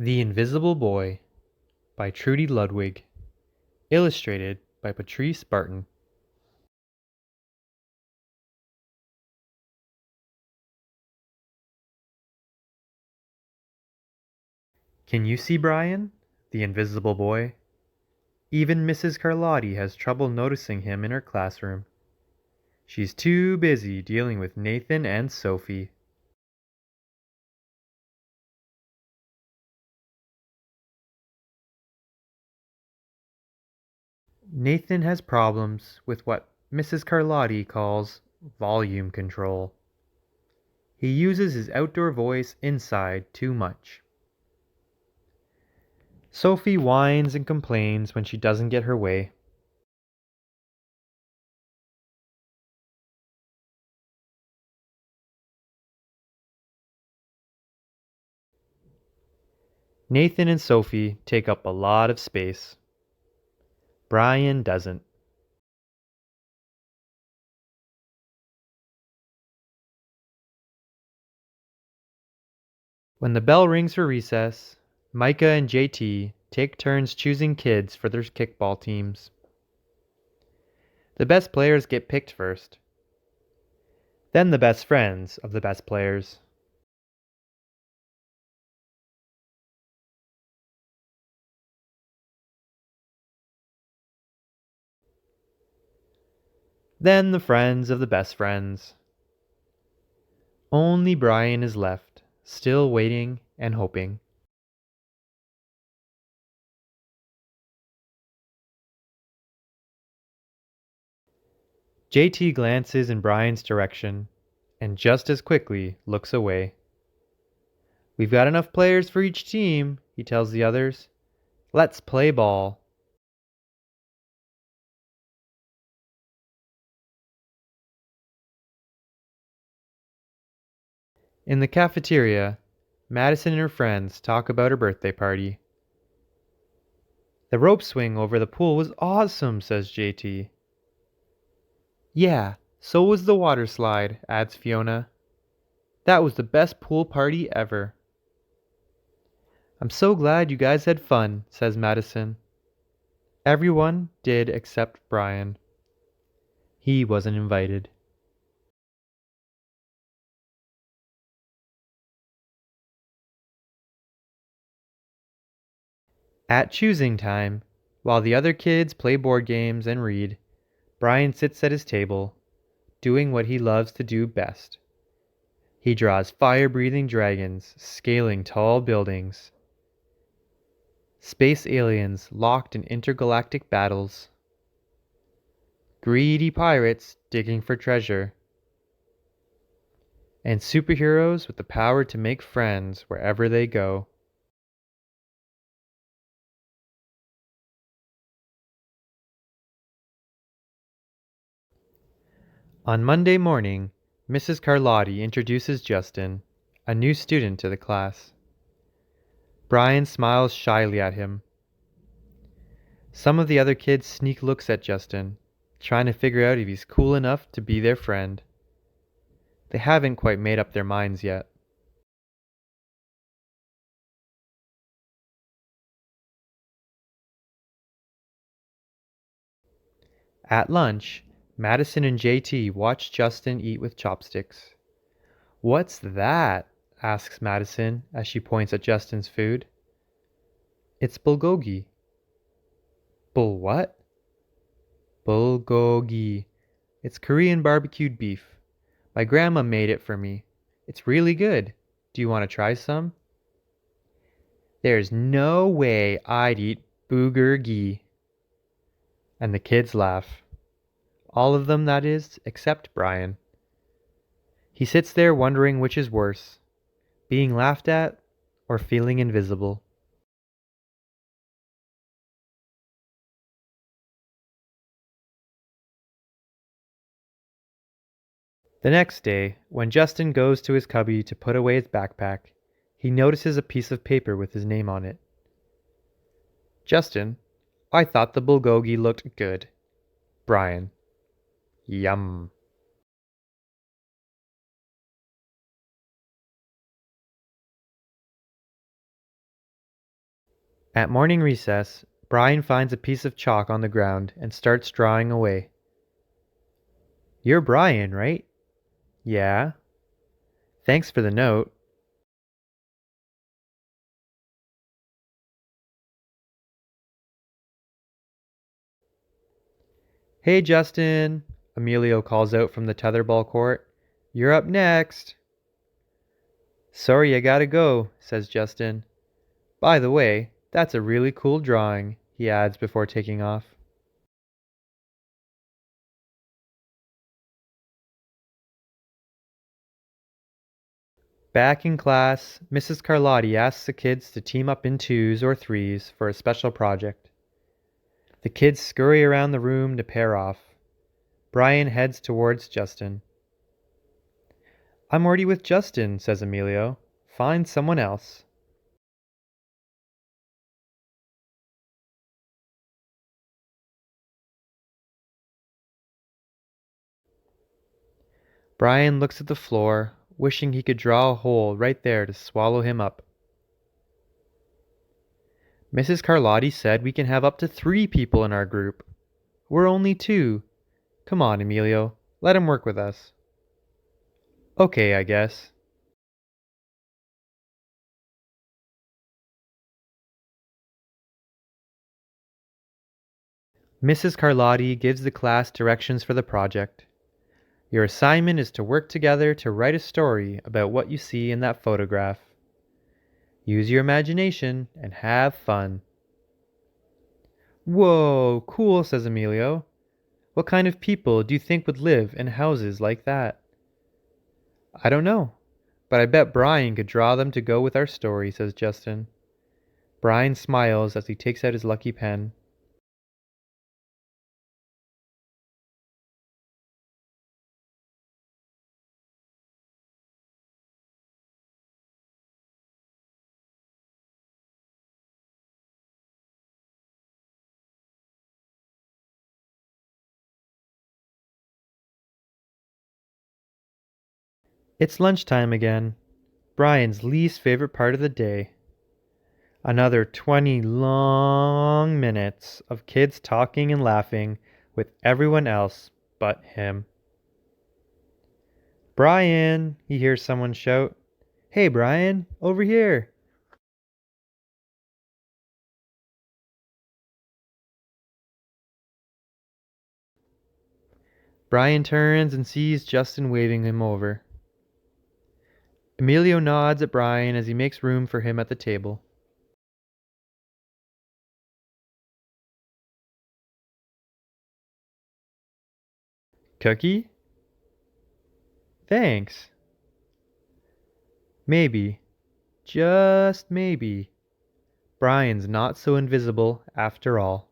The Invisible Boy by Trudy Ludwig, illustrated by Patrice Barton. Can you see Brian, the invisible boy? Even Mrs. Carlotti has trouble noticing him in her classroom. She's too busy dealing with Nathan and Sophie. Nathan has problems with what Mrs. Carlotti calls volume control. He uses his outdoor voice inside too much. Sophie whines and complains when she doesn't get her way. Nathan and Sophie take up a lot of space. Brian doesn't. When the bell rings for recess, Micah and JT take turns choosing kids for their kickball teams. The best players get picked first, then the best friends of the best players. Then the friends of the best friends. Only Brian is left, still waiting and hoping. JT glances in Brian's direction and just as quickly looks away. We've got enough players for each team, he tells the others. Let's play ball. In the cafeteria, Madison and her friends talk about her birthday party. The rope swing over the pool was awesome, says JT. Yeah, so was the water slide, adds Fiona. That was the best pool party ever. I'm so glad you guys had fun, says Madison. Everyone did except Brian. He wasn't invited. At choosing time, while the other kids play board games and read, Brian sits at his table, doing what he loves to do best. He draws fire-breathing dragons scaling tall buildings, space aliens locked in intergalactic battles, greedy pirates digging for treasure, and superheroes with the power to make friends wherever they go. On Monday morning, Mrs. Carlotti introduces Justin, a new student to the class. Brian smiles shyly at him. Some of the other kids sneak looks at Justin, trying to figure out if he's cool enough to be their friend. They haven't quite made up their minds yet. At lunch, Madison and JT watch Justin eat with chopsticks. What's that? Asks Madison as she points at Justin's food. It's bulgogi. Bul what? Bulgogi. It's Korean barbecued beef. My grandma made it for me. It's really good. Do you want to try some? There's no way I'd eat boogergi. And the kids laugh. All of them, that is, except Brian. He sits there wondering which is worse, being laughed at or feeling invisible. The next day, when Justin goes to his cubby to put away his backpack, he notices a piece of paper with his name on it. Justin, I thought the bulgogi looked good. Brian. Yum. At morning recess, Brian finds a piece of chalk on the ground and starts drawing away. You're Brian, right? Yeah. Thanks for the note. Hey, Justin, Emilio calls out from the tetherball court. You're up next. Sorry, I gotta go, says Justin. By the way, that's a really cool drawing, he adds before taking off. Back in class, Mrs. Carlotti asks the kids to team up in twos or threes for a special project. The kids scurry around the room to pair off. Brian heads towards Justin. I'm already with Justin, says Emilio. Find someone else. Brian looks at the floor, wishing he could draw a hole right there to swallow him up. Mrs. Carlotti said we can have up to 3 people in our group. We're only 2. Come on, Emilio. Let him work with us. Okay, I guess. Mrs. Carlotti gives the class directions for the project. Your assignment is to work together to write a story about what you see in that photograph. Use your imagination and have fun. Whoa, cool, says Emilio. What kind of people do you think would live in houses like that? I don't know, but I bet Brian could draw them to go with our story, says Justin. Brian smiles as he takes out his lucky pen. It's lunchtime again, Brian's least favorite part of the day. Another 20 long minutes of kids talking and laughing with everyone else but him. Brian, he hears someone shout. Hey, Brian, over here. Brian turns and sees Justin waving him over. Emilio nods at Brian as he makes room for him at the table. Cookie? Thanks. Maybe, just maybe, Brian's not so invisible after all.